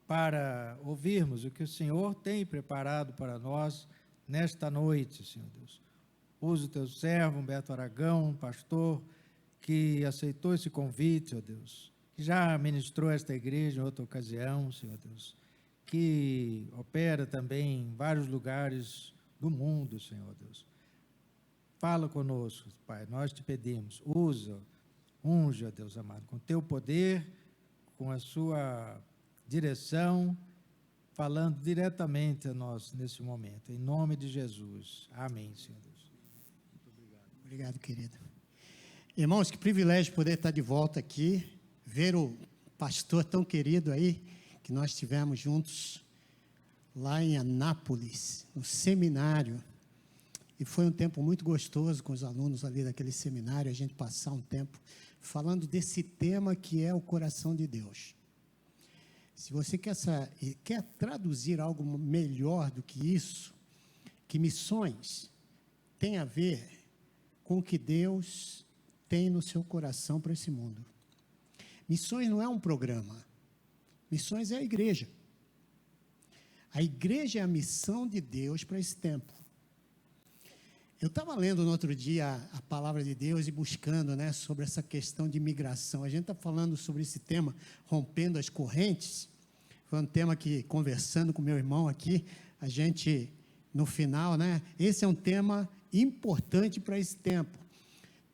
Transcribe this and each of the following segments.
para ouvirmos o que o Senhor tem preparado para nós nesta noite, Senhor Deus. Usa o teu servo, Humberto Aragão, pastor, que aceitou esse convite, Senhor Deus, que já ministrou esta igreja em outra ocasião, Senhor Deus, que opera também em vários lugares do mundo, Senhor Deus. Fala conosco, Pai, nós te pedimos, unja, Deus amado, com teu poder, com a sua direção, falando diretamente a nós nesse momento, em nome de Jesus. Amém, Senhor Deus. Muito obrigado. Obrigado, querido. Irmãos, que privilégio poder estar de volta aqui, ver o pastor tão querido aí, que nós tivemos juntos lá em Anápolis, no seminário. E foi um tempo muito gostoso com os alunos ali daquele seminário, a gente passar um tempo falando desse tema que é o coração de Deus. Se você quer traduzir algo melhor do que isso, que missões tem a ver com o que Deus tem no seu coração para esse mundo. Missões não é um programa, missões é a igreja. A igreja é a missão de Deus para esse tempo. Eu estava lendo no outro dia a palavra de Deus e buscando, sobre essa questão de migração. A gente está falando sobre esse tema, rompendo as correntes. Foi um tema que, conversando com meu irmão aqui, a gente, no final, esse é um tema importante para esse tempo.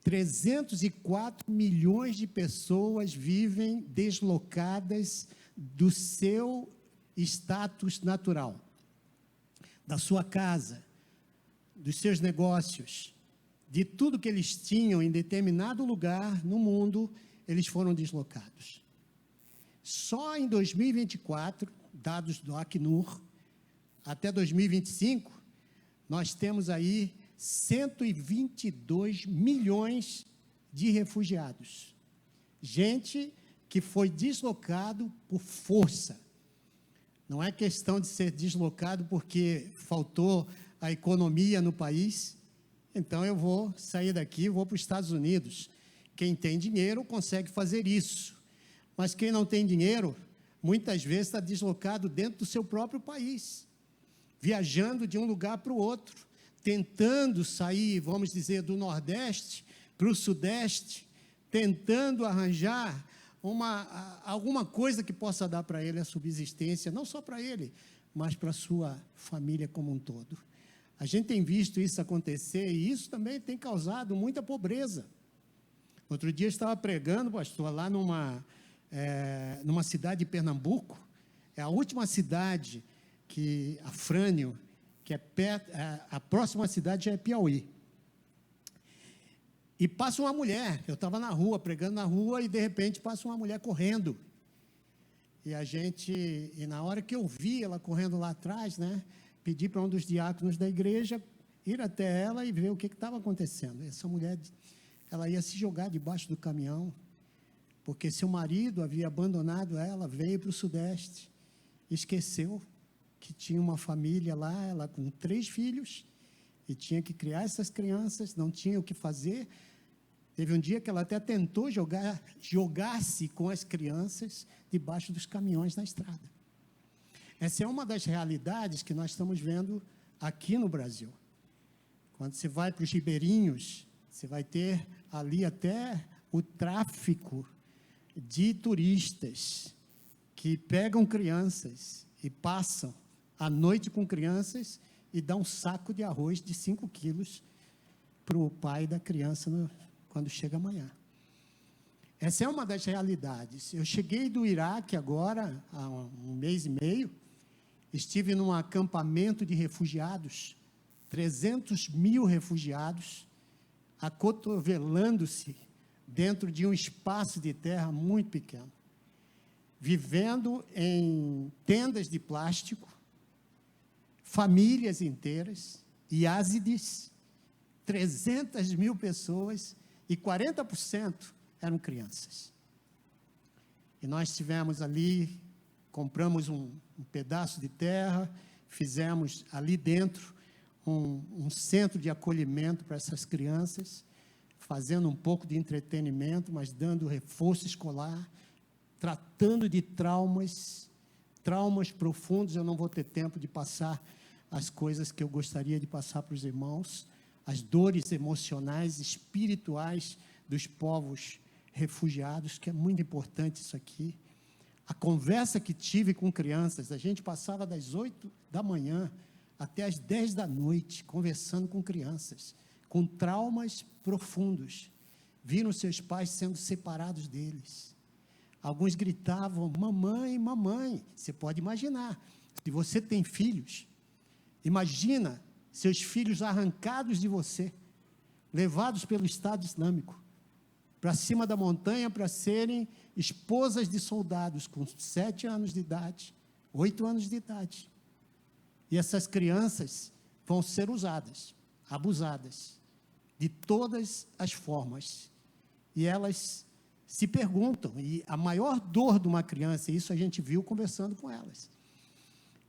304 milhões de pessoas vivem deslocadas do seu status natural, da sua casa, dos seus negócios, de tudo que eles tinham em determinado lugar no mundo, eles foram deslocados. Só em 2024, dados do Acnur, até 2025, nós temos aí 122 milhões de refugiados. Gente que foi deslocado por força. Não é questão de ser deslocado porque faltou a economia no país, então eu vou sair daqui e vou para os Estados Unidos. Quem tem dinheiro consegue fazer isso, mas quem não tem dinheiro, muitas vezes está deslocado dentro do seu próprio país, viajando de um lugar para o outro, tentando sair, vamos dizer, do Nordeste para o Sudeste, tentando arranjar alguma coisa que possa dar para ele a subsistência, não só para ele, mas para a sua família como um todo. A gente tem visto isso acontecer e isso também tem causado muita pobreza. Outro dia eu estava pregando, pastor, lá numa cidade de Pernambuco, é a última cidade Afrânio, que é perto, a próxima cidade já é Piauí. E passa uma mulher, eu estava na rua, pregando na rua, e de repente passa uma mulher correndo. E na hora que eu vi ela correndo lá atrás, pedi para um dos diáconos da igreja ir até ela e ver o que estava acontecendo. Essa mulher, ela ia se jogar debaixo do caminhão, porque seu marido havia abandonado ela, veio para o Sudeste, esqueceu que tinha uma família lá, ela com 3 filhos, e tinha que criar essas crianças, não tinha o que fazer. Teve um dia que ela até tentou jogar-se com as crianças debaixo dos caminhões na estrada. Essa é uma das realidades que nós estamos vendo aqui no Brasil. Quando você vai para os ribeirinhos, você vai ter ali até o tráfico de turistas que pegam crianças e passam a noite com crianças e dão um saco de arroz de 5 quilos para o pai da criança quando chega amanhã. Essa é uma das realidades. Eu cheguei do Iraque agora, há um mês e meio, estive num acampamento de refugiados, 300 mil refugiados, acotovelando-se dentro de um espaço de terra muito pequeno, vivendo em tendas de plástico, famílias inteiras, Yazidis, 300 mil pessoas, e 40% eram crianças. E nós tivemos ali, compramos um pedaço de terra, fizemos ali dentro um centro de acolhimento para essas crianças, fazendo um pouco de entretenimento, mas dando reforço escolar, tratando de traumas, traumas profundos. Eu não vou ter tempo de passar as coisas que eu gostaria de passar para os irmãos, as dores emocionais, espirituais dos povos refugiados, que é muito importante isso aqui. A conversa que tive com crianças, a gente passava das 8 da manhã até as 10 da noite, conversando com crianças, com traumas profundos. Viram seus pais sendo separados deles. Alguns gritavam, mamãe, mamãe. Você pode imaginar, se você tem filhos, imagina seus filhos arrancados de você, levados pelo Estado Islâmico, para cima da montanha para serem esposas de soldados com 7 anos de idade, 8 anos de idade. E essas crianças vão ser usadas, abusadas, de todas as formas. E elas se perguntam, e a maior dor de uma criança, isso a gente viu conversando com elas,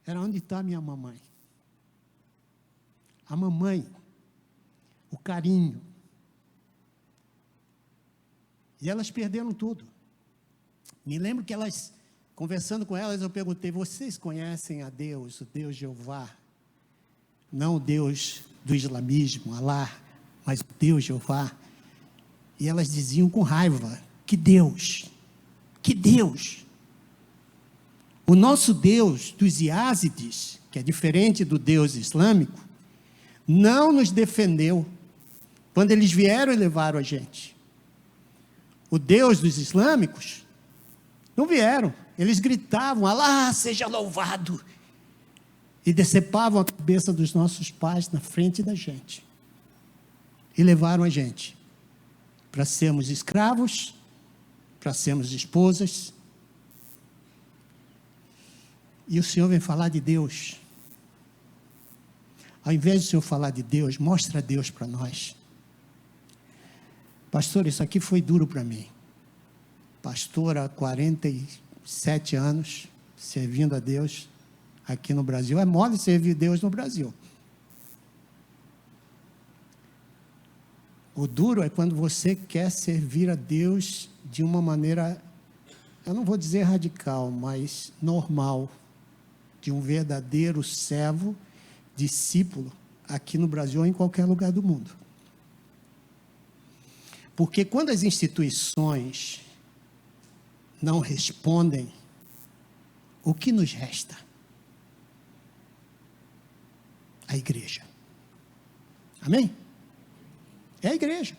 era: onde está minha mamãe? A mamãe, o carinho. E elas perderam tudo. Me lembro que elas, conversando com elas, eu perguntei: vocês conhecem a Deus, o Deus Jeová? Não o Deus do islamismo, Alá, mas o Deus Jeová. E elas diziam com raiva: que Deus, que Deus. O nosso Deus dos Iázides, que é diferente do Deus islâmico, não nos defendeu quando eles vieram e levaram a gente. O Deus dos islâmicos não vieram, eles gritavam: Alá seja louvado, e decepavam a cabeça dos nossos pais na frente da gente, e levaram a gente para sermos escravos, para sermos esposas. E o Senhor vem falar de Deus. Ao invés de o Senhor falar de Deus, mostra Deus para nós. Pastor, isso aqui foi duro para mim. Pastor há 47 anos, servindo a Deus aqui no Brasil. É mole servir Deus no Brasil. O duro é quando você quer servir a Deus de uma maneira, eu não vou dizer radical, mas normal, de um verdadeiro servo, discípulo, aqui no Brasil ou em qualquer lugar do mundo. Porque quando as instituições não respondem, o que nos resta? A igreja. Amém? É a igreja.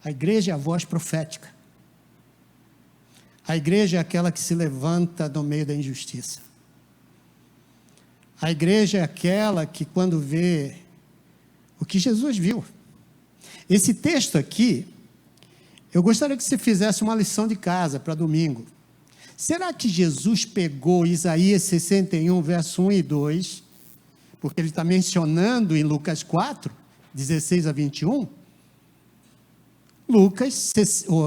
A igreja é a voz profética. A igreja é aquela que se levanta no meio da injustiça. A igreja é aquela que, quando vê o que Jesus viu. Esse texto aqui, eu gostaria que você fizesse uma lição de casa para domingo. Será que Jesus pegou Isaías 61, verso 1 e 2, porque ele está mencionando em Lucas 4, 16 a 21,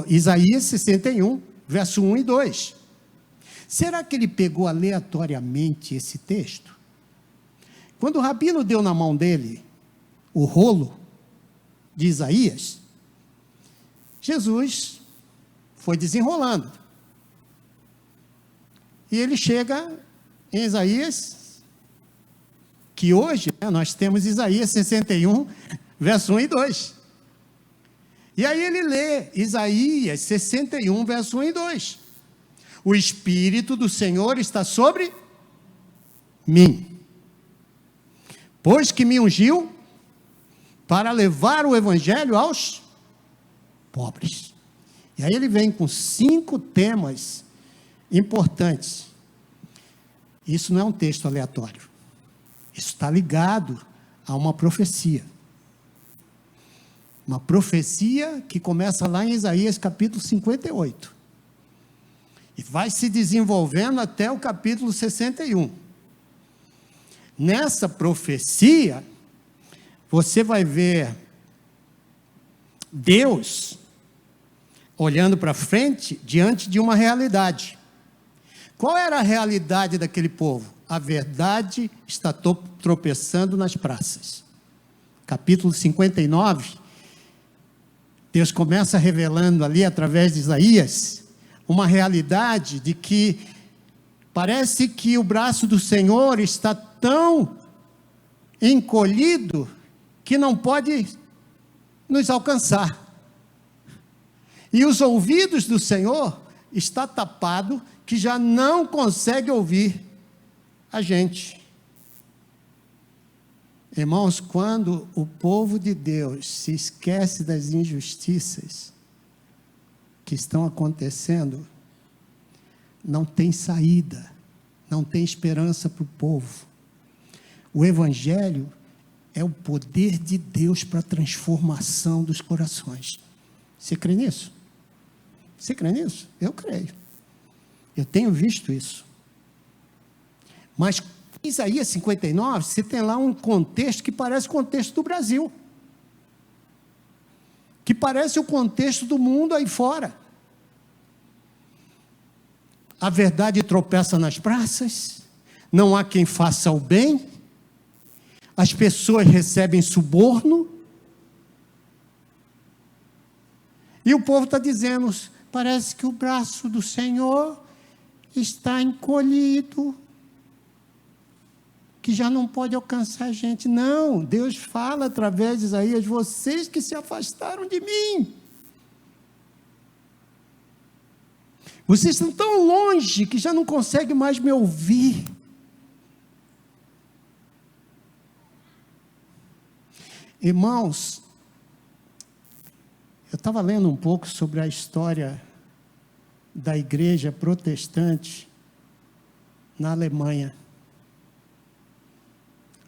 Isaías 61, verso 1 e 2. Será que ele pegou aleatoriamente esse texto? Quando o rabino deu na mão dele o rolo de Isaías, Jesus foi desenrolando. E ele chega em Isaías, que hoje nós temos Isaías 61, verso 1 e 2. E aí ele lê Isaías 61, verso 1 e 2. O Espírito do Senhor está sobre mim, pois que me ungiu para levar o evangelho aos pobres. E aí ele vem com 5 temas importantes. Isso não é um texto aleatório. Isso está ligado a uma profecia. Uma profecia que começa lá em Isaías capítulo 58. E vai se desenvolvendo até o capítulo 61. Nessa profecia, você vai ver Deus olhando para frente diante de uma realidade. Qual era a realidade daquele povo? A verdade está tropeçando nas praças. Capítulo 59, Deus começa revelando ali, através de Isaías, uma realidade de que Parece que o braço do Senhor está tão encolhido que não pode nos alcançar. E os ouvidos do Senhor está tapado que já não consegue ouvir a gente. Irmãos, quando o povo de Deus se esquece das injustiças que estão acontecendo, não tem saída, não tem esperança para o povo. O Evangelho é o poder de Deus para a transformação dos corações. Você crê nisso? Você crê nisso? Eu creio. Eu tenho visto isso. Mas Isaías 59, você tem lá um contexto que parece o contexto do Brasil. Que parece o contexto do mundo aí fora. A verdade tropeça nas praças, não há quem faça o bem, as pessoas recebem suborno, e o povo está dizendo, parece que o braço do Senhor está encolhido, que já não pode alcançar a gente. Não, Deus fala através de Isaías, vocês que se afastaram de mim, vocês estão tão longe que já não conseguem mais me ouvir. Irmãos, eu estava lendo um pouco sobre a história da igreja protestante na Alemanha.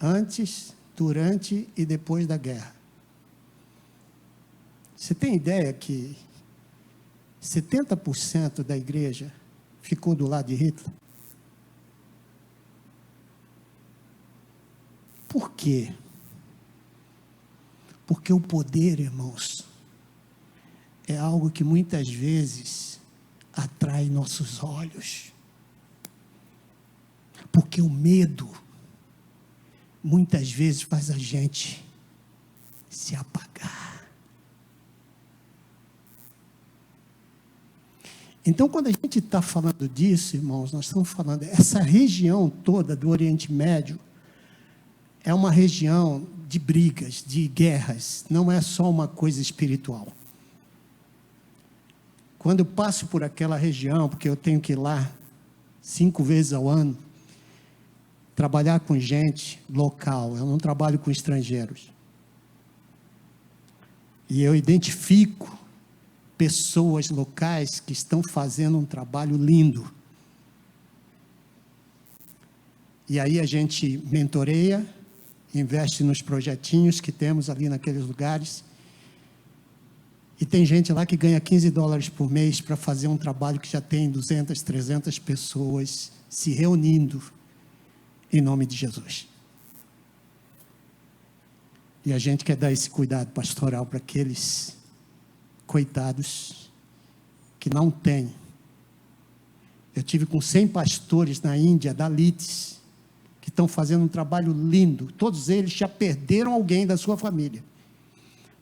Antes, durante e depois da guerra. Você tem ideia que 70% da igreja ficou do lado de Hitler? Por quê? Porque o poder, irmãos, é algo que muitas vezes atrai nossos olhos. Porque o medo, muitas vezes, faz a gente se apagar. Então, quando a gente está falando disso, irmãos, nós estamos falando, essa região toda do Oriente Médio é uma região de brigas, de guerras, não é só uma coisa espiritual. Quando eu passo por aquela região, porque eu tenho que ir lá 5 vezes ao ano, trabalhar com gente local, eu não trabalho com estrangeiros. E eu identifico pessoas locais que estão fazendo um trabalho lindo. E aí a gente mentoreia, investe nos projetinhos que temos ali naqueles lugares. E tem gente lá que ganha $15 por mês para fazer um trabalho que já tem 200, 300 pessoas se reunindo em nome de Jesus. E a gente quer dar esse cuidado pastoral para aqueles coitados que não têm. Eu tive com 100 pastores na Índia, Dalits, que estão fazendo um trabalho lindo. Todos eles já perderam alguém da sua família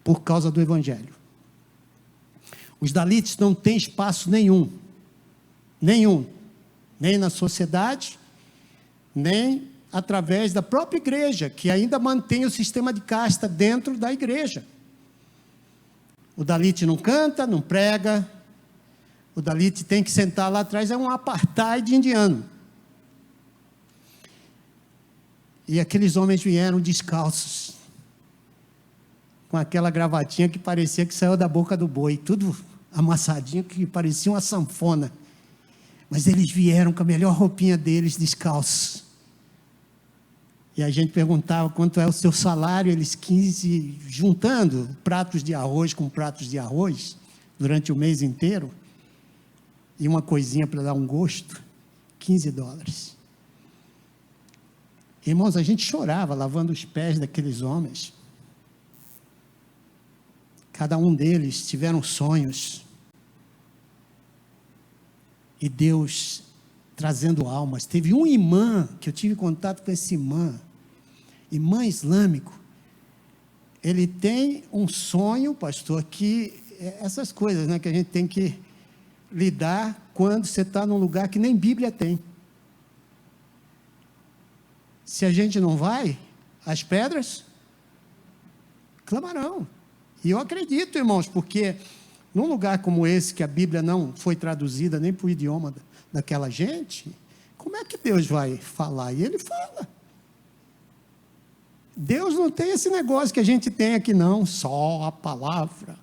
por causa do Evangelho. Os Dalits não têm espaço nenhum, nem na sociedade, nem através da própria igreja, que ainda mantém o sistema de casta dentro da igreja. O Dalit não canta, não prega, o Dalit tem que sentar lá atrás, é um apartheid indiano. E aqueles homens vieram descalços, com aquela gravatinha que parecia que saiu da boca do boi, tudo amassadinho, que parecia uma sanfona. Mas eles vieram com a melhor roupinha deles, descalços. E a gente perguntava quanto é o seu salário, eles 15, juntando pratos de arroz com pratos de arroz, durante o mês inteiro, e uma coisinha para dar um gosto, $15. Irmãos, a gente chorava lavando os pés daqueles homens. Cada um deles tiveram sonhos. E Deus trazendo almas. Teve um imã, que eu tive contato com esse imã islâmico. Ele tem um sonho, pastor, que essas coisas, né, que a gente tem que lidar quando você está num lugar que nem Bíblia tem. Se a gente não vai, as pedras clamarão. E eu acredito, irmãos, porque num lugar como esse, que a Bíblia não foi traduzida nem para o idioma daquela gente, como é que Deus vai falar? E Ele fala. Deus não tem esse negócio que a gente tem aqui, não, só a palavra,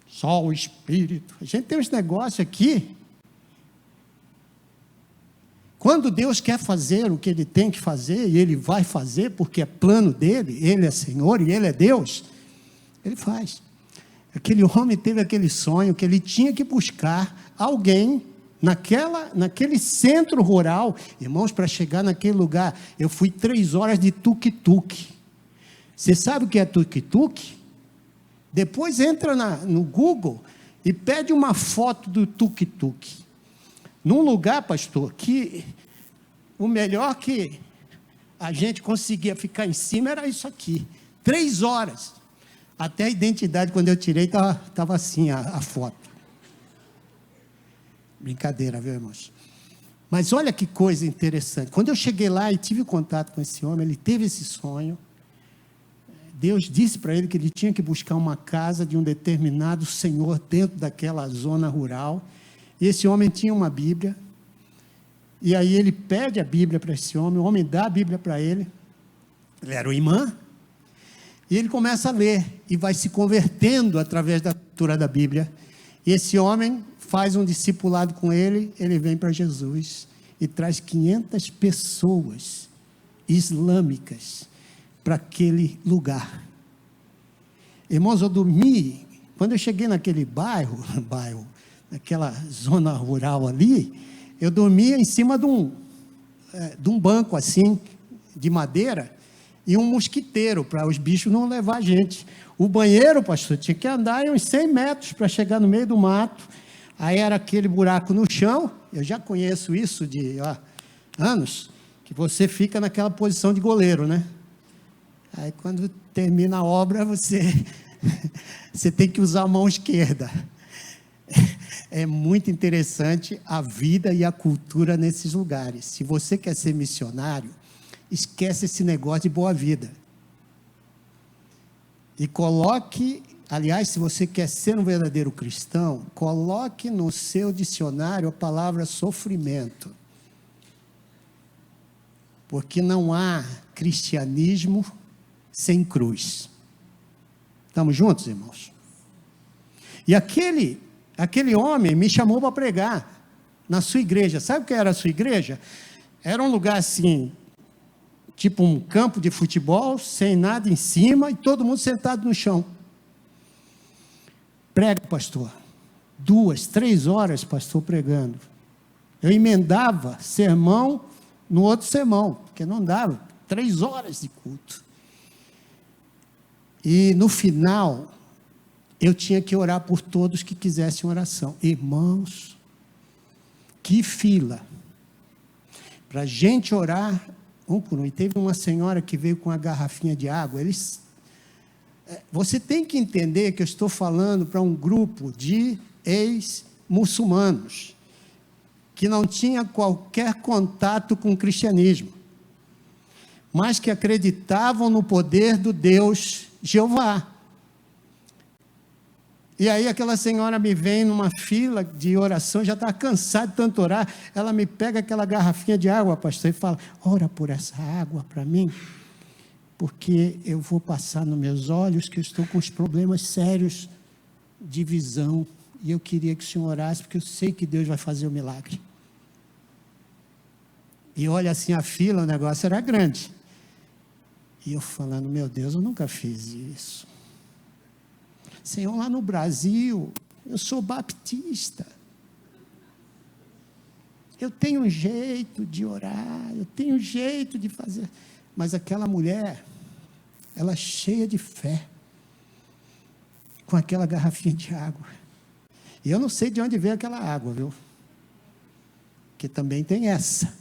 só o Espírito. A gente tem uns negócios aqui. Quando Deus quer fazer o que Ele tem que fazer, e Ele vai fazer, porque é plano dEle, Ele é Senhor e Ele é Deus, Ele faz. Aquele homem teve aquele sonho que ele tinha que buscar alguém naquele centro rural. Irmãos, para chegar naquele lugar, eu fui 3 horas de tuk-tuk. Você sabe o que é tuk-tuk? Depois entra no Google e pede uma foto do tuk-tuk. Num lugar, pastor, que o melhor que a gente conseguia ficar em cima era isso aqui. 3 horas. Até a identidade, quando eu tirei, estava assim a foto. Brincadeira, viu, irmãos? Mas olha que coisa interessante. Quando eu cheguei lá e tive contato com esse homem, ele teve esse sonho. Deus disse para ele que ele tinha que buscar uma casa de um determinado senhor dentro daquela zona rural. E esse homem tinha uma Bíblia. E aí ele pede a Bíblia para esse homem, o homem dá a Bíblia para ele. Ele era o imã. E ele começa a ler e vai se convertendo através da leitura da Bíblia. E esse homem faz um discipulado com ele, ele vem para Jesus e traz 500 pessoas islâmicas para aquele lugar. Irmãos, eu dormi, quando eu cheguei naquele bairro, naquela zona rural ali, eu dormia em cima de um banco assim, de madeira, e um mosquiteiro, para os bichos não levar a gente. O banheiro, pastor, tinha que andar uns 100 metros para chegar no meio do mato. Aí era aquele buraco no chão, eu já conheço isso de anos, que você fica naquela posição de goleiro, né? Aí quando termina a obra, você tem que usar a mão esquerda. É muito interessante a vida e a cultura nesses lugares. Se você quer ser missionário, esquece esse negócio de boa vida. E coloque, aliás, se você quer ser um verdadeiro cristão, coloque no seu dicionário a palavra sofrimento. Porque não há cristianismo sem cruz. Estamos juntos, irmãos? E aquele homem me chamou para pregar na sua igreja. Sabe o que era a sua igreja? Era um lugar assim, tipo um campo de futebol, sem nada em cima, e todo mundo sentado no chão. Prega, pastor. 2, 3 horas, pastor, pregando. Eu emendava sermão no outro sermão, porque não dava. 3 horas de culto. E no final, eu tinha que orar por todos que quisessem oração. Irmãos, que fila. Para a gente orar um por um. E teve uma senhora que veio com uma garrafinha de água. Você tem que entender que eu estou falando para um grupo de ex-muçulmanos, que não tinha qualquer contato com o cristianismo, mas que acreditavam no poder do Deus Jeová. E aí aquela senhora me vem numa fila de oração, já está cansada de tanto orar, ela me pega aquela garrafinha de água, pastor, e fala, ora por essa água para mim, porque eu vou passar nos meus olhos, que eu estou com os problemas sérios de visão, e eu queria que o senhor orasse, porque eu sei que Deus vai fazer o milagre. E olha assim, a fila, o negócio era grande. E eu falando, meu Deus, eu nunca fiz isso. Senhor, lá no Brasil, eu sou baptista. Eu tenho um jeito de orar, eu tenho um jeito de fazer. Mas aquela mulher, ela cheia de fé, com aquela garrafinha de água. E eu não sei de onde veio aquela água, viu? Porque também tem essa.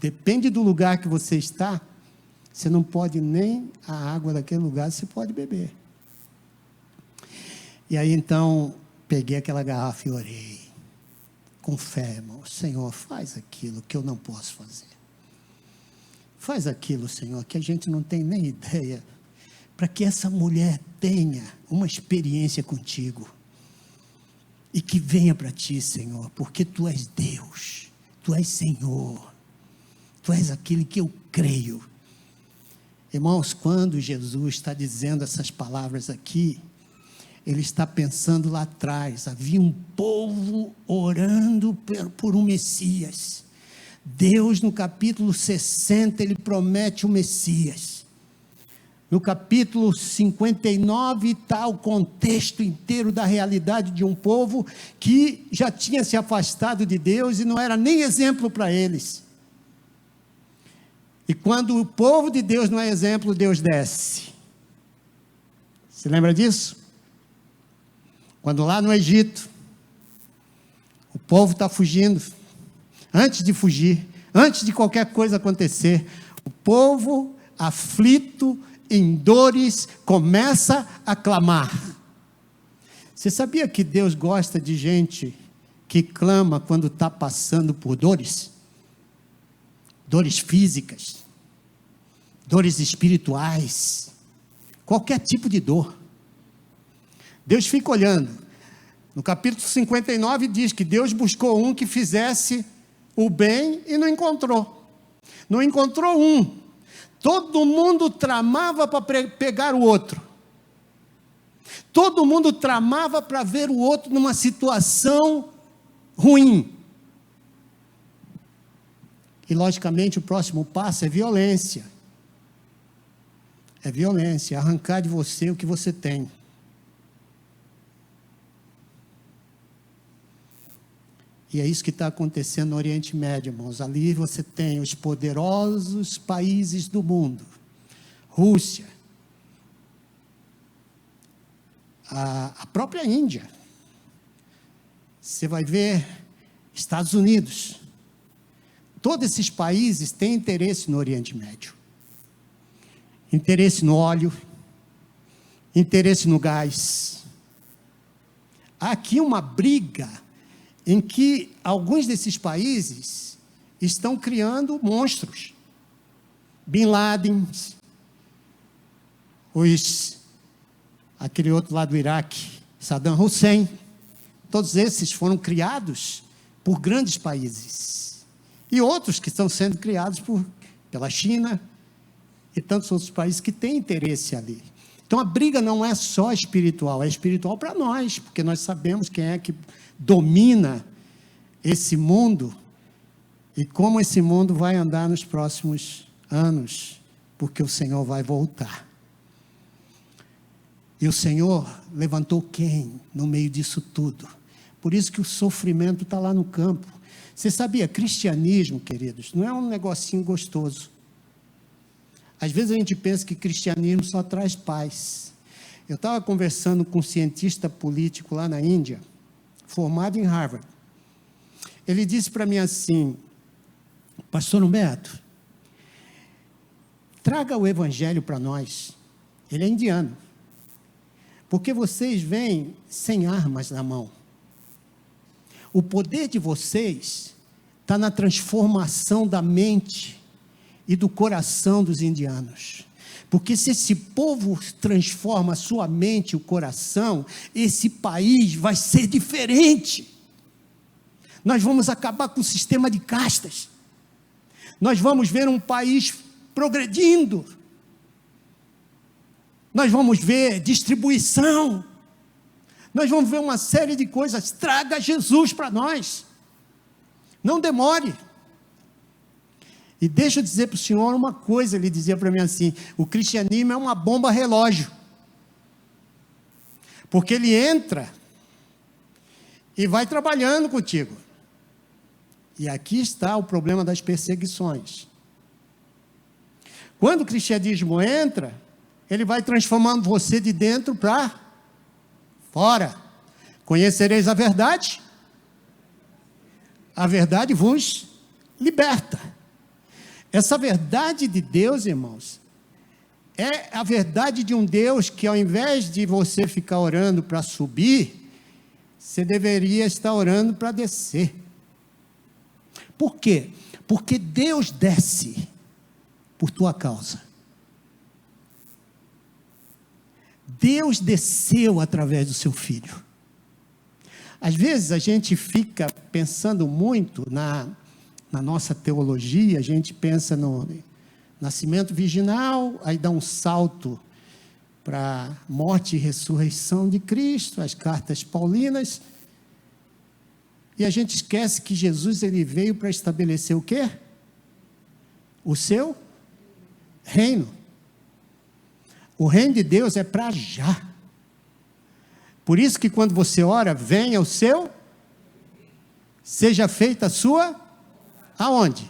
Depende do lugar que você está, você não pode nem a água daquele lugar, você pode beber. E aí então, peguei aquela garrafa e orei, com fé, irmão, Senhor, faz aquilo que eu não posso fazer. Faz aquilo, Senhor, que a gente não tem nem ideia, para que essa mulher tenha uma experiência contigo e que venha para ti, Senhor, porque tu és Deus, tu és Senhor, tu és aquele que eu creio. Irmãos, quando Jesus está dizendo essas palavras aqui, ele está pensando lá atrás, havia um povo orando por um Messias. Deus, no capítulo 60, ele promete o Messias. No capítulo 59 está o contexto inteiro da realidade de um povo que já tinha se afastado de Deus e não era nem exemplo para eles. E quando o povo de Deus não é exemplo, Deus desce. Se lembra disso? Quando lá no Egito, o povo está fugindo. Antes de fugir, antes de qualquer coisa acontecer, o povo aflito, em dores, começa a clamar. Você sabia que Deus gosta de gente que clama quando está passando por dores? Dores físicas, dores espirituais, qualquer tipo de dor. Deus fica olhando. No capítulo 59 diz que Deus buscou um que fizesse o bem e não encontrou. Não encontrou um. Todo mundo tramava para pegar o outro. Todo mundo tramava para ver o outro numa situação ruim. E, logicamente, o próximo passo é violência. É violência, arrancar de você o que você tem. E é isso que está acontecendo no Oriente Médio, irmãos. Ali você tem os poderosos países do mundo. Rússia. A própria Índia. Você vai ver Estados Unidos. Todos esses países têm interesse no Oriente Médio. Interesse no óleo. Interesse no gás. Há aqui uma briga em que alguns desses países estão criando monstros. Bin Laden, aquele outro lá do Iraque, Saddam Hussein, todos esses foram criados por grandes países. E outros que estão sendo criados pela China e tantos outros países que têm interesse ali. Então a briga não é só espiritual, é espiritual para nós, porque nós sabemos quem é que domina esse mundo e como esse mundo vai andar nos próximos anos, porque o Senhor vai voltar. E o Senhor levantou quem no meio disso tudo? Por isso que o sofrimento está lá no campo. Você sabia, cristianismo, queridos, não é um negocinho gostoso. Às vezes a gente pensa que cristianismo só traz paz. Eu estava conversando com um cientista político lá na Índia, formado em Harvard. Ele disse para mim assim: Pastor Humberto, traga o evangelho para nós. Ele é indiano. Porque vocês vêm sem armas na mão. O poder de vocês está na transformação da mente e do coração dos indianos. Porque se esse povo transforma a sua mente e o coração, esse país vai ser diferente. Nós vamos acabar com o sistema de castas. Nós vamos ver um país progredindo. Nós vamos ver distribuição. Nós vamos ver uma série de coisas. Traga Jesus para nós. Não demore. E deixa eu dizer para o senhor uma coisa. Ele dizia para mim assim: o cristianismo é uma bomba relógio. Porque ele entra e vai trabalhando contigo. E aqui está o problema das perseguições. Quando o cristianismo entra, ele vai transformando você de dentro para fora. Conhecereis a verdade vos liberta. Essa verdade de Deus, irmãos, é a verdade de um Deus que, ao invés de você ficar orando para subir, você deveria estar orando para descer. Por quê? Porque Deus desce por tua causa. Deus desceu através do seu Filho. Às vezes a gente fica pensando muito na nossa teologia, a gente pensa no nascimento virginal, aí dá um salto para morte e ressurreição de Cristo, as cartas paulinas, e a gente esquece que Jesus ele veio para estabelecer o quê? O seu reino. O reino de Deus é para já. Por isso que quando você ora, venha o seu, seja feita a sua, aonde?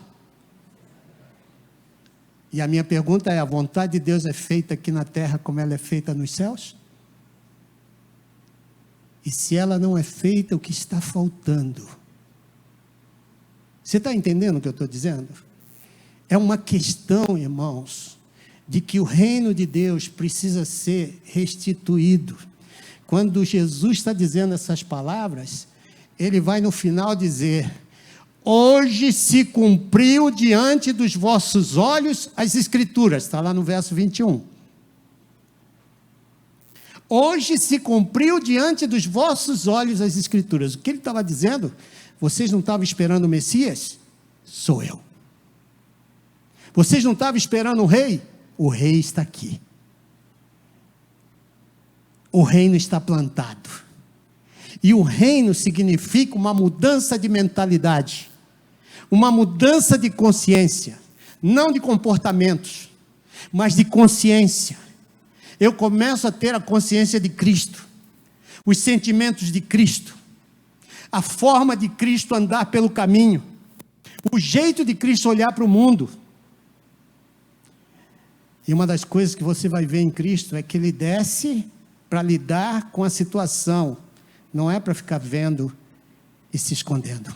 E a minha pergunta é, a vontade de Deus é feita aqui na terra como ela é feita nos céus? E se ela não é feita, o que está faltando? Você está entendendo o que eu estou dizendo? É uma questão, irmãos, de que o reino de Deus precisa ser restituído. Quando Jesus está dizendo essas palavras, ele vai no final dizer: hoje se cumpriu diante dos vossos olhos as Escrituras, está lá no verso 21. Hoje se cumpriu diante dos vossos olhos as Escrituras. O que ele estava dizendo? Vocês não estavam esperando o Messias? Sou eu. Vocês não estavam esperando o rei? O rei está aqui. O reino está plantado. E o reino significa uma mudança de mentalidade, uma mudança de consciência, não de comportamentos, mas de consciência. Eu começo a ter a consciência de Cristo, os sentimentos de Cristo, a forma de Cristo andar pelo caminho, o jeito de Cristo olhar para o mundo. E uma das coisas que você vai ver em Cristo é que ele desce para lidar com a situação, não é para ficar vendo e se escondendo.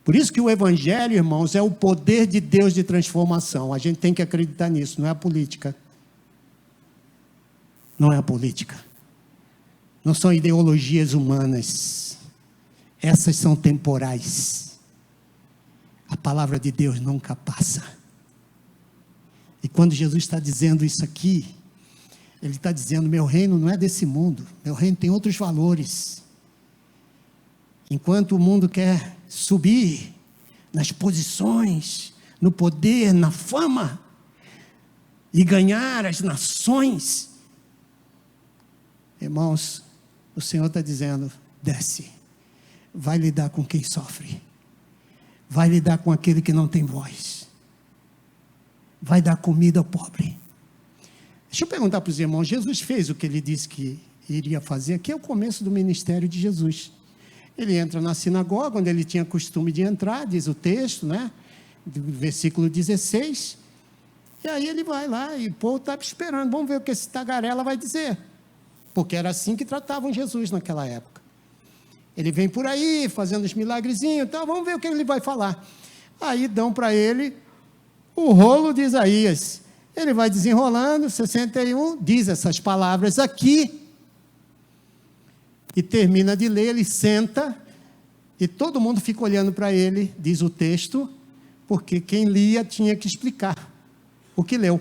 Por isso que o Evangelho, irmãos, é o poder de Deus de transformação. A gente tem que acreditar nisso, não é a política. Não é a política. Não são ideologias humanas. Essas são temporais. A palavra de Deus nunca passa. E quando Jesus está dizendo isso aqui, ele está dizendo, meu reino não é desse mundo, meu reino tem outros valores. Enquanto o mundo quer subir nas posições, no poder, na fama, e ganhar as nações, irmãos, o Senhor está dizendo, desce, vai lidar com quem sofre, vai lidar com aquele que não tem voz, vai dar comida ao pobre. Deixa eu perguntar para os irmãos, Jesus fez o que ele disse que iria fazer? Aqui é o começo do ministério de Jesus. Ele entra na sinagoga, onde ele tinha costume de entrar, diz o texto, né? Versículo 16. E aí ele vai lá e o povo está esperando. Vamos ver o que esse tagarela vai dizer. Porque era assim que tratavam Jesus naquela época. Ele vem por aí, fazendo os milagrezinhos e tal. Vamos ver o que ele vai falar. Aí dão para ele o rolo de Isaías. Ele vai desenrolando, 61, diz essas palavras aqui, e termina de ler, ele senta, e todo mundo fica olhando para ele, diz o texto, porque quem lia tinha que explicar o que leu.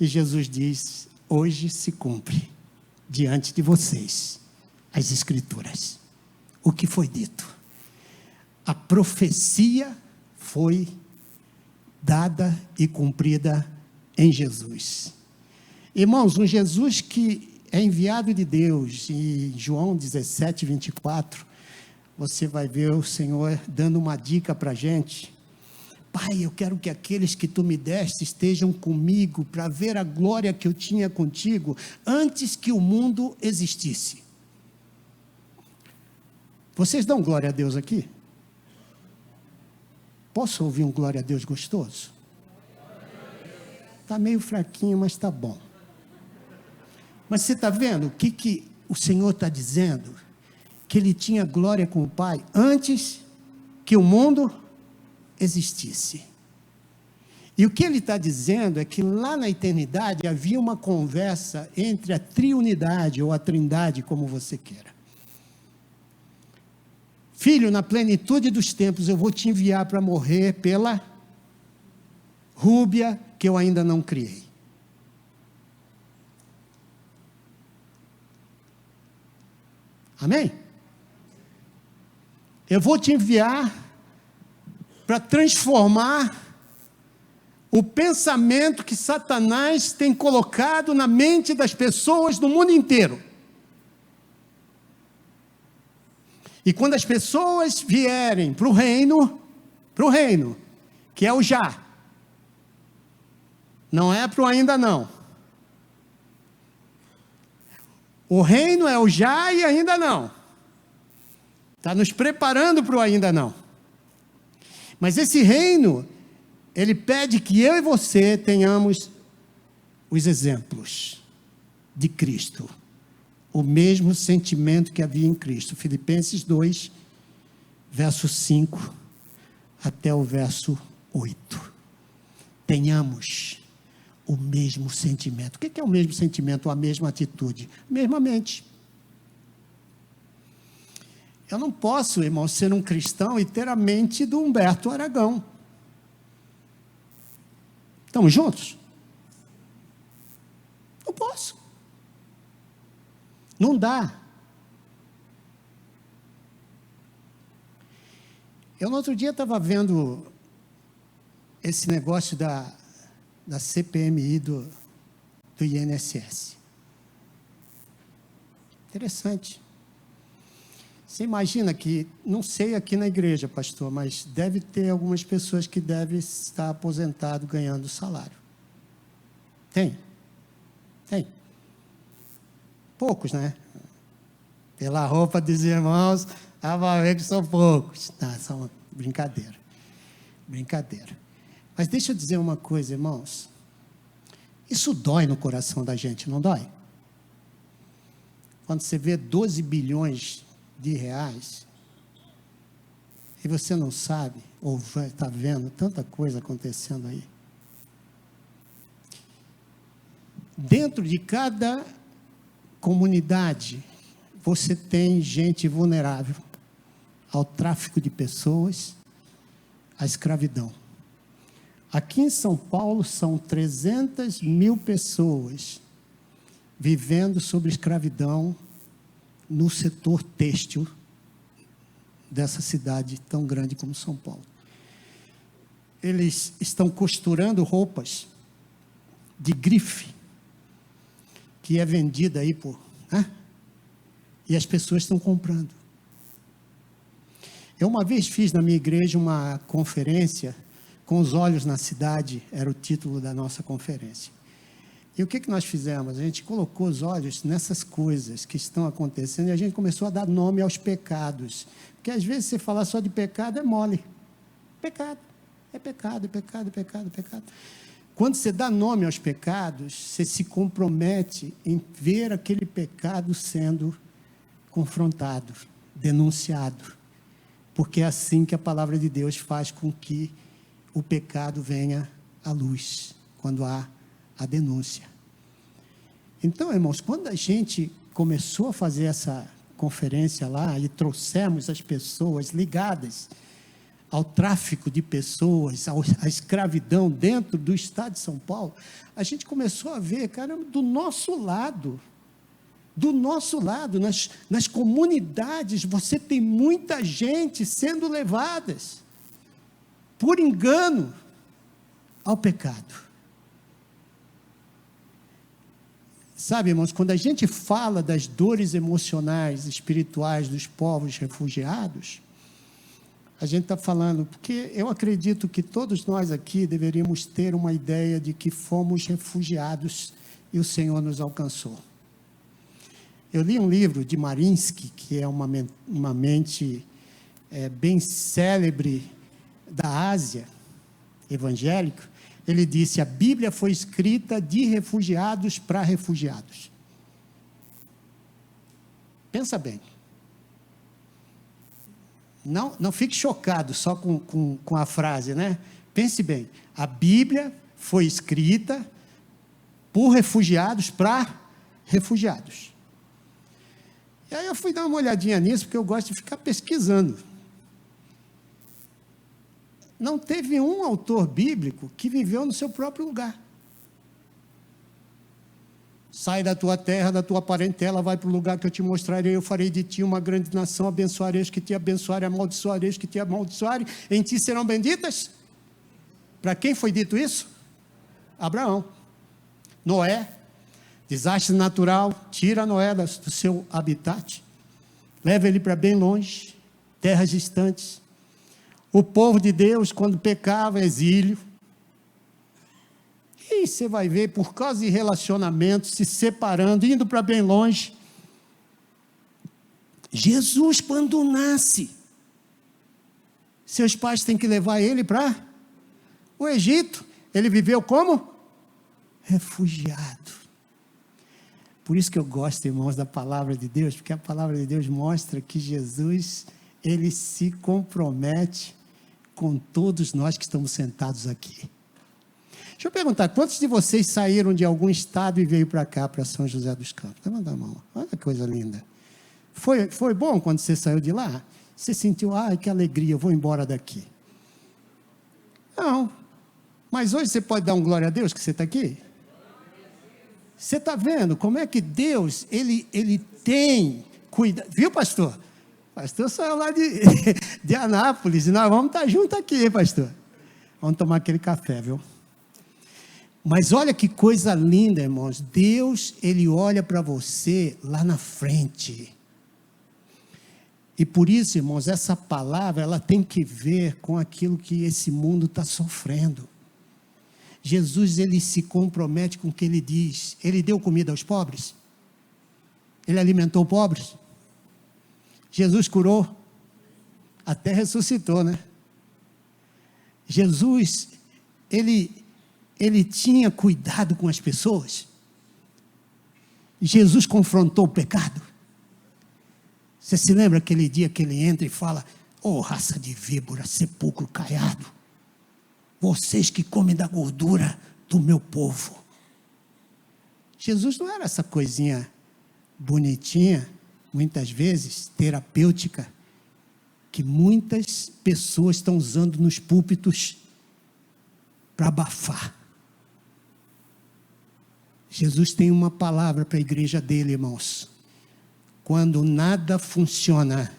E Jesus diz, hoje se cumpre, diante de vocês, as Escrituras. O que foi dito? A profecia foi dada e cumprida em Jesus. Irmãos, um Jesus que é enviado de Deus, em João 17, 24, você vai ver o Senhor dando uma dica para a gente. Pai, eu quero que aqueles que tu me deste estejam comigo, para ver a glória que eu tinha contigo, antes que o mundo existisse. Vocês dão glória a Deus aqui? Posso ouvir um glória a Deus gostoso? Está meio fraquinho, mas está bom. Mas você está vendo o que o Senhor está dizendo? Que ele tinha glória com o Pai antes que o mundo existisse. E o que ele está dizendo é que lá na eternidade havia uma conversa entre a triunidade ou a trindade, como você queira. Filho, na plenitude dos tempos eu vou te enviar para morrer pela Rúbia, que eu ainda não criei. Amém? Eu vou te enviar para transformar o pensamento que Satanás tem colocado na mente das pessoas do mundo inteiro. E quando as pessoas vierem para o reino, que é o já, não é para o ainda não. O reino é o já e ainda não. Está nos preparando para o ainda não. Mas esse reino, ele pede que eu e você tenhamos os exemplos de Cristo. O mesmo sentimento que havia em Cristo. Filipenses 2, verso 5 até o verso 8. Tenhamos o mesmo sentimento. O que é o mesmo sentimento ou a mesma atitude? Mesma mente. Eu não posso, irmão, ser um cristão e ter a mente do Humberto Aragão. Estamos juntos? Não posso. Não dá. Eu no outro dia estava vendo esse negócio da CPMI do INSS. Interessante. Você imagina que, não sei aqui na igreja, pastor, mas deve ter algumas pessoas que devem estar aposentado ganhando salário. Tem. Poucos, né? Pela roupa dos irmãos, vai ver que são poucos. Não, são brincadeira. Mas deixa eu dizer uma coisa, irmãos. Isso dói no coração da gente, não dói? Quando você vê 12 bilhões de reais, e você não sabe, ou está vendo tanta coisa acontecendo aí. Dentro de cada comunidade, você tem gente vulnerável ao tráfico de pessoas, à escravidão. Aqui em São Paulo são 300 mil pessoas vivendo sob escravidão no setor têxtil dessa cidade tão grande como São Paulo. Eles estão costurando roupas de grife, que é vendida aí por... E as pessoas estão comprando. Eu uma vez fiz na minha igreja uma conferência, com os olhos na cidade, era o título da nossa conferência. E o que nós fizemos? A gente colocou os olhos nessas coisas que estão acontecendo e a gente começou a dar nome aos pecados. Porque às vezes você falar só de pecado é mole. Pecado. É pecado. Quando você dá nome aos pecados, você se compromete em ver aquele pecado sendo confrontado, denunciado. Porque é assim que a palavra de Deus faz com que o pecado venha à luz, quando há a denúncia. Então, irmãos, quando a gente começou a fazer essa conferência lá e trouxemos as pessoas ligadas ao tráfico de pessoas, à escravidão dentro do estado de São Paulo, a gente começou a ver, caramba, do nosso lado, nas comunidades, você tem muita gente sendo levadas por engano ao pecado. Sabe, irmãos, quando a gente fala das dores emocionais, espirituais dos povos refugiados, a gente está falando, porque eu acredito que todos nós aqui deveríamos ter uma ideia de que fomos refugiados e o Senhor nos alcançou. Eu li um livro de Marinsky, que é uma mente bem célebre da Ásia, evangélico. Ele disse, a Bíblia foi escrita de refugiados para refugiados. Pensa bem. Não fique chocado só com a frase, né? Pense bem, a Bíblia foi escrita por refugiados para refugiados. E aí eu fui dar uma olhadinha nisso, porque eu gosto de ficar pesquisando. não teve um autor bíblico que viveu no seu próprio lugar. Sai da tua terra, da tua parentela, vai para o lugar que eu te mostrarei, eu farei de ti uma grande nação, abençoarei os que te abençoarem, amaldiçoarei os que te amaldiçoarem, em ti serão benditas. Para quem foi dito isso? Abraão. Noé, desastre natural, tira Noé do seu habitat, leva ele para bem longe, terras distantes. O povo de Deus, quando pecava, exílio. E você vai ver, por causa de relacionamentos, se separando, indo para bem longe. Jesus, quando nasce, seus pais têm que levar ele para o Egito. Ele viveu como? Refugiado. Por isso que eu gosto, irmãos, da palavra de Deus, porque a palavra de Deus mostra que Jesus, ele se compromete com todos nós que estamos sentados aqui. Deixa eu perguntar, quantos de vocês saíram de algum estado e veio para cá, para São José dos Campos? Levanta a mão, olha que coisa linda. Foi bom quando você saiu de lá? Você sentiu, ai, que alegria, eu vou embora daqui. Não, mas hoje você pode dar um glória a Deus que você está aqui? Você está vendo como é que Deus, ele tem cuidado, viu, pastor? Pastor saiu lá de Anápolis, e nós vamos estar juntos aqui, hein, pastor? Vamos tomar aquele café, viu? Mas olha que coisa linda, irmãos. Deus, ele olha para você lá na frente. E por isso, irmãos, essa palavra, ela tem que ver com aquilo que esse mundo está sofrendo. Jesus, ele se compromete com o que ele diz. Ele deu comida aos pobres? Ele alimentou pobres? Jesus curou? Até ressuscitou, né? Jesus, ele tinha cuidado com as pessoas. Jesus confrontou o pecado. Você se lembra aquele dia que ele entra e fala: "Ô raça de víbora, sepulcro caiado, vocês que comem da gordura do meu povo." Jesus não era essa coisinha bonitinha, muitas vezes terapêutica, que muitas pessoas estão usando nos púlpitos para abafar. Jesus tem uma palavra para a igreja dele, irmãos. Quando nada funciona,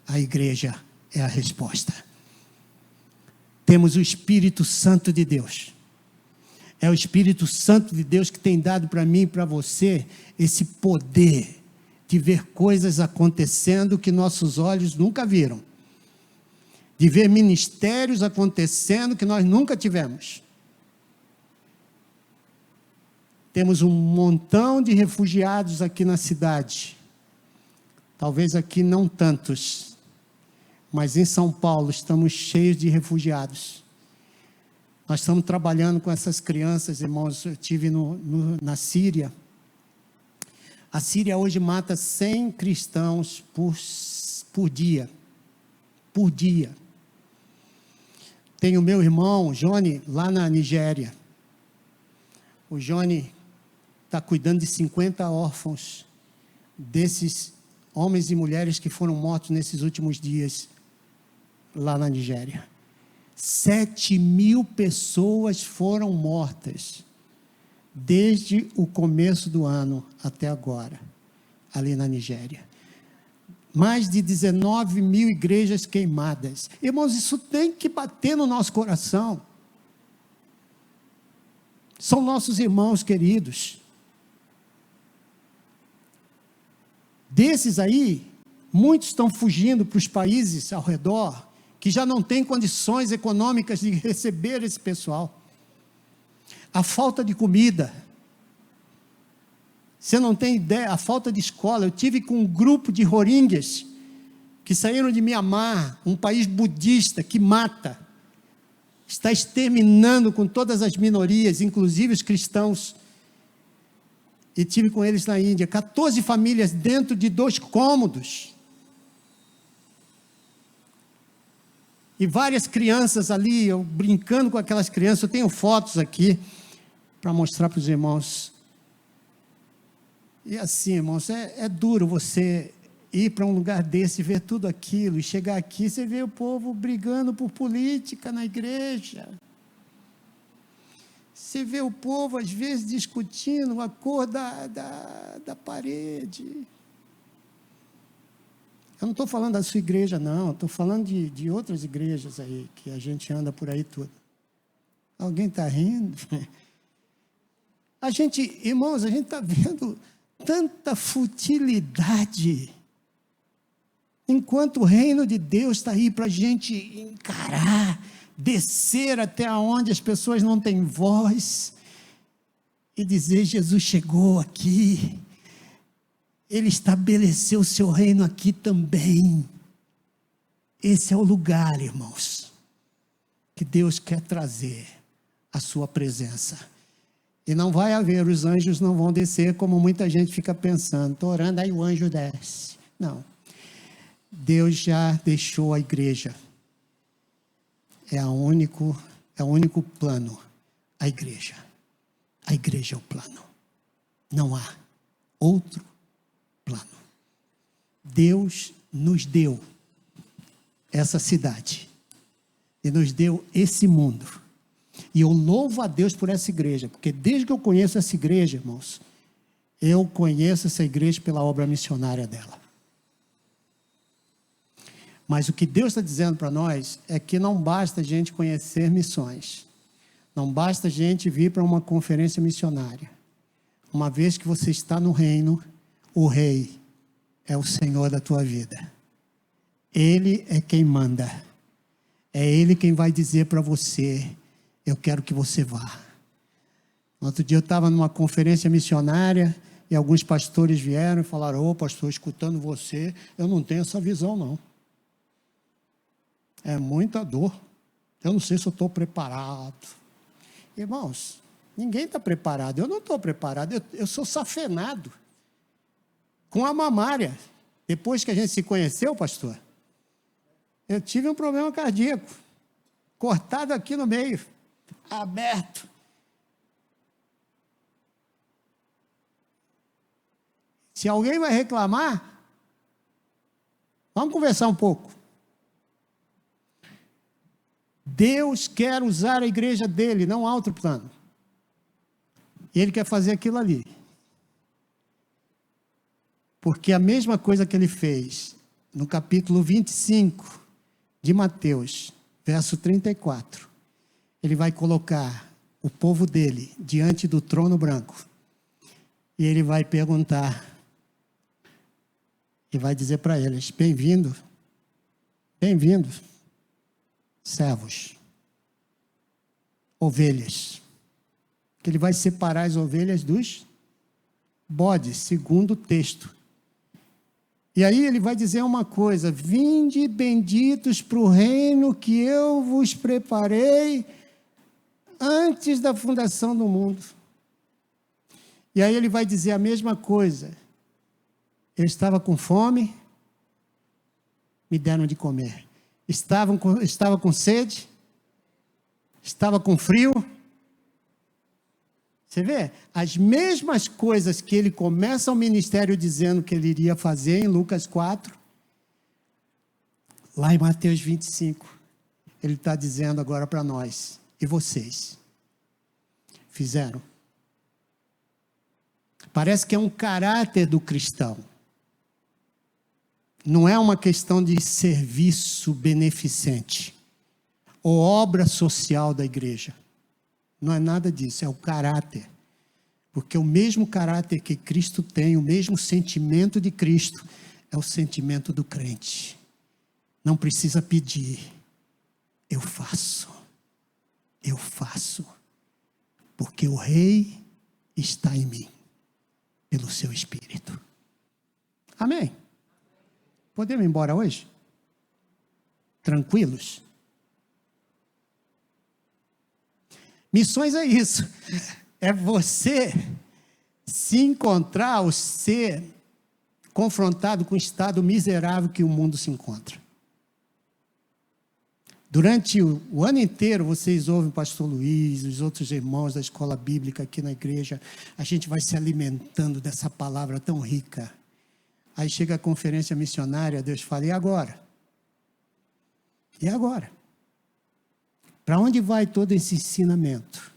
a igreja é a resposta. Temos o Espírito Santo de Deus. É o Espírito Santo de Deus que tem dado para mim e para você esse poder de ver coisas acontecendo que nossos olhos nunca viram. De ver ministérios acontecendo que nós nunca tivemos. Temos um montão de refugiados aqui na cidade. Talvez aqui não tantos, mas em São Paulo estamos cheios de refugiados. Nós estamos trabalhando com essas crianças, irmãos. Eu estive na Síria. A Síria hoje mata 100 cristãos por dia. Por dia. Tem o meu irmão, Johnny, lá na Nigéria. O Johnny está cuidando de 50 órfãos, desses homens e mulheres que foram mortos nesses últimos dias, lá na Nigéria. 7.000 pessoas foram mortas, desde o começo do ano até agora, ali na Nigéria. Mais de 19.000 igrejas queimadas. Irmãos, isso tem que bater no nosso coração. São nossos irmãos queridos. Desses aí, muitos estão fugindo para os países ao redor, que já não têm condições econômicas de receber esse pessoal. A falta de comida. Você não tem ideia, a falta de escola. Eu tive com um grupo de Rohingyas, que saíram de Mianmar, um país budista que mata, está exterminando com todas as minorias, inclusive os cristãos. E tive com eles na Índia, 14 famílias dentro de 2 cômodos. E várias crianças ali, eu brincando com aquelas crianças. Eu tenho fotos aqui para mostrar para os irmãos. E assim, irmãos, é duro você ir para um lugar desse, ver tudo aquilo, e chegar aqui, você vê o povo brigando por política na igreja. Você vê o povo, às vezes, discutindo a cor da parede. Eu não estou falando da sua igreja, não. Estou falando de outras igrejas aí, que a gente anda por aí tudo. Alguém está rindo? Irmãos, a gente está vendo tanta futilidade, enquanto o reino de Deus está aí para a gente encarar, descer até onde as pessoas não têm voz, e dizer: Jesus chegou aqui, Ele estabeleceu o seu reino aqui também. Esse é o lugar, irmãos, que Deus quer trazer a sua presença. E não vai haver, os anjos não vão descer como muita gente fica pensando. Estou orando, aí o anjo desce. Não. Deus já deixou a igreja. É o único plano, a igreja. A igreja é o plano. Não há outro plano. Deus nos deu essa cidade. E nos deu esse mundo. E eu louvo a Deus por essa igreja, porque desde que eu conheço essa igreja, irmãos, eu conheço essa igreja pela obra missionária dela. Mas o que Deus está dizendo para nós é que não basta a gente conhecer missões, não basta a gente vir para uma conferência missionária. Uma vez que você está no reino, o rei é o Senhor da tua vida. Ele é quem manda. É Ele quem vai dizer para você: eu quero que você vá. Outro dia eu estava numa conferência missionária e alguns pastores vieram e falaram: ô pastor, escutando você, eu não tenho essa visão não. É muita dor. Eu não sei se eu estou preparado. Irmãos, ninguém está preparado. Eu não estou preparado. Eu sou safenado com a mamária. Depois que a gente se conheceu, pastor, eu tive um problema cardíaco. Cortado aqui no meio. Aberto. Se alguém vai reclamar, vamos conversar um pouco. Deus quer usar a igreja dele, não há outro plano. E Ele quer fazer aquilo ali. Porque a mesma coisa que Ele fez no capítulo 25 de Mateus, verso 34, Ele vai colocar o povo dele diante do trono branco. E Ele vai perguntar, e vai dizer para eles: bem-vindo, servos, ovelhas. Que Ele vai separar as ovelhas dos bodes, segundo o texto. E aí Ele vai dizer uma coisa: vinde benditos para o reino que eu vos preparei antes da fundação do mundo. E aí Ele vai dizer a mesma coisa: eu estava com fome, me deram de comer. Estava com sede, estava com frio. Você vê? As mesmas coisas que Ele começa o ministério dizendo que Ele iria fazer em Lucas 4, lá em Mateus 25, Ele está dizendo agora para nós: e vocês? Fizeram? Parece que é um caráter do cristão. Não é uma questão de serviço beneficente ou obra social da igreja. Não é nada disso, é o caráter. Porque o mesmo caráter que Cristo tem, o mesmo sentimento de Cristo, é o sentimento do crente. Não precisa pedir. Eu faço. Porque o Rei está em mim, pelo seu Espírito. Amém? Podemos ir embora hoje? Tranquilos? Missões é isso. É você se encontrar ou ser confrontado com o estado miserável que o mundo se encontra. Durante o ano inteiro, vocês ouvem o pastor Luiz, os outros irmãos da escola bíblica aqui na igreja, a gente vai se alimentando dessa palavra tão rica. Aí chega a conferência missionária, Deus fala, e agora? E agora? Para onde vai todo esse ensinamento?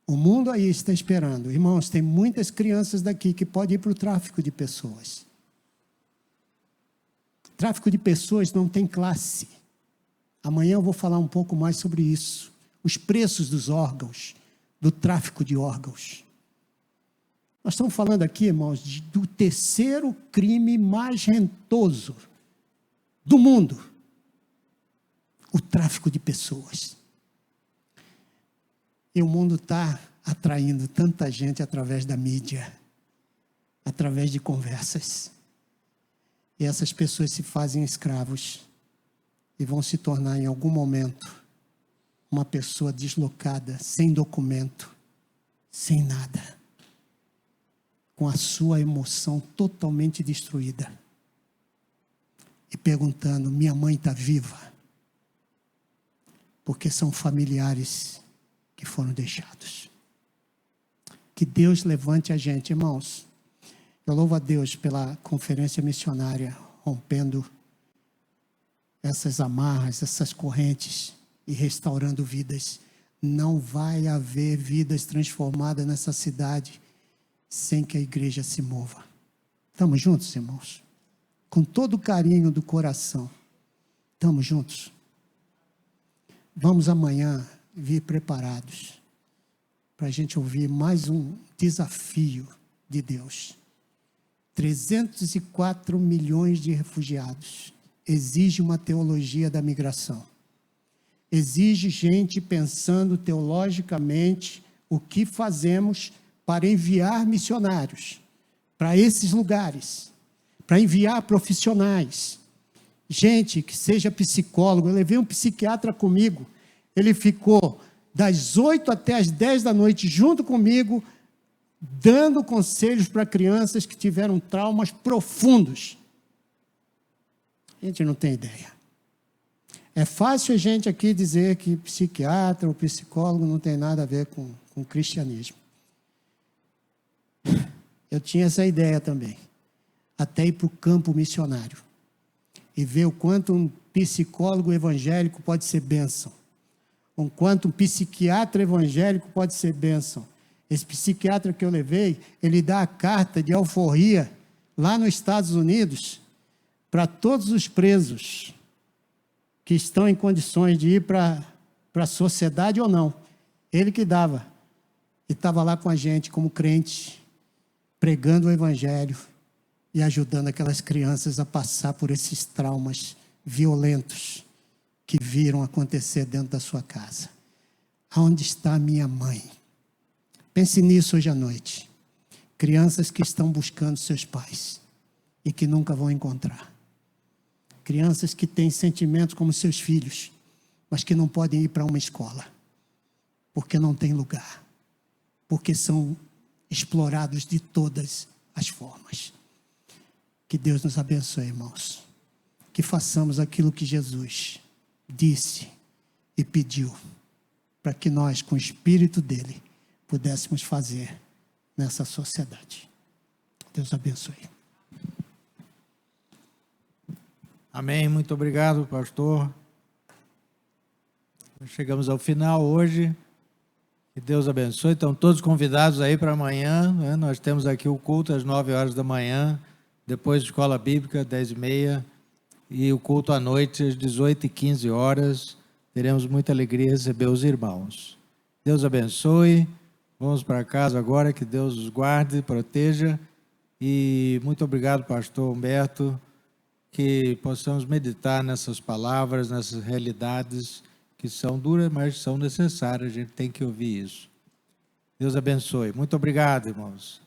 O mundo aí está esperando. Irmãos, tem muitas crianças daqui que podem ir para o tráfico de pessoas. Tráfico de pessoas não tem classe. Amanhã eu vou falar um pouco mais sobre isso. Os preços dos órgãos, do tráfico de órgãos. Nós estamos falando aqui, irmãos, do terceiro crime mais rentoso do mundo. O tráfico de pessoas. E o mundo está atraindo tanta gente através da mídia, através de conversas. E essas pessoas se fazem escravos e vão se tornar em algum momento uma pessoa deslocada, sem documento, sem nada, com a sua emoção totalmente destruída. E perguntando, minha mãe está viva? Porque são familiares que foram deixados. Que Deus levante a gente, irmãos. Eu louvo a Deus pela conferência missionária, rompendo essas amarras, essas correntes e restaurando vidas. Não vai haver vidas transformadas nessa cidade sem que a igreja se mova. Estamos juntos, irmãos? Com todo o carinho do coração. Estamos juntos? Vamos amanhã vir preparados para a gente ouvir mais um desafio de Deus. 304 milhões de refugiados. Exige uma teologia da migração. Exige gente pensando teologicamente o que fazemos para enviar missionários para esses lugares, para enviar profissionais. Gente que seja psicólogo. Eu levei um psiquiatra comigo. Ele ficou das 8 até as 10 da noite junto comigo, dando conselhos para crianças que tiveram traumas profundos. A gente não tem ideia. É fácil a gente aqui dizer que psiquiatra ou psicólogo não tem nada a ver com cristianismo. Eu tinha essa ideia também. Até ir para o campo missionário. E ver o quanto um psicólogo evangélico pode ser bênção. O quanto um psiquiatra evangélico pode ser bênção. Esse psiquiatra que eu levei, ele dá a carta de alforria lá nos Estados Unidos para todos os presos que estão em condições de ir para a sociedade ou não. Ele que dava. E estava lá com a gente como crente, pregando o evangelho e ajudando aquelas crianças a passar por esses traumas violentos que viram acontecer dentro da sua casa. Aonde está a minha mãe? Pense nisso hoje à noite. Crianças que estão buscando seus pais e que nunca vão encontrar. Crianças que têm sentimentos como seus filhos, mas que não podem ir para uma escola, porque não tem lugar, porque são explorados de todas as formas. Que Deus nos abençoe, irmãos. Que façamos aquilo que Jesus disse e pediu, para que nós, com o Espírito dele, pudéssemos fazer nessa sociedade. Deus abençoe. Amém, muito obrigado, pastor. Chegamos ao final hoje. Que Deus abençoe. Estão todos convidados aí para amanhã, né? Nós temos aqui o culto às 9 horas da manhã, depois escola bíblica, 10h30, e o culto à noite às 18h15. Teremos muita alegria em receber os irmãos. Deus abençoe. Vamos para casa agora, que Deus os guarde, proteja. E muito obrigado, pastor Humberto, que possamos meditar nessas palavras, nessas realidades que são duras, mas são necessárias. A gente tem que ouvir isso. Deus abençoe. Muito obrigado, irmãos.